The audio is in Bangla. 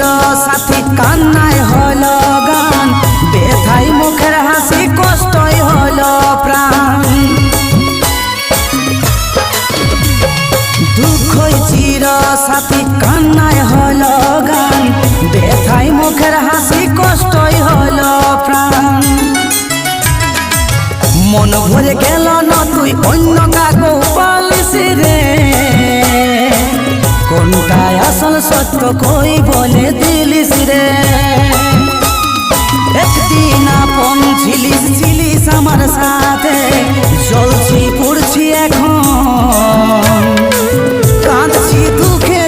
চির সাথী কান্নায় হলো গান, ব্যথায় মুখের হাসি কষ্টই হলো প্রাণ। দুঃখই চির সাথী কান্নায় হলো গান, ব্যথায় মুখের হাসি কষ্টই হলো প্রাণ। মন ভরে গেল না তুই অন্য কাকু পালিস রে, কোনটাই আসল সত্য কই বলে দিলিস রে। একদিন আপন ছিলিস ছিলিস আমার সাথে, জ্বলছি পড়ছি এখন, কাঁদছি দুঃখে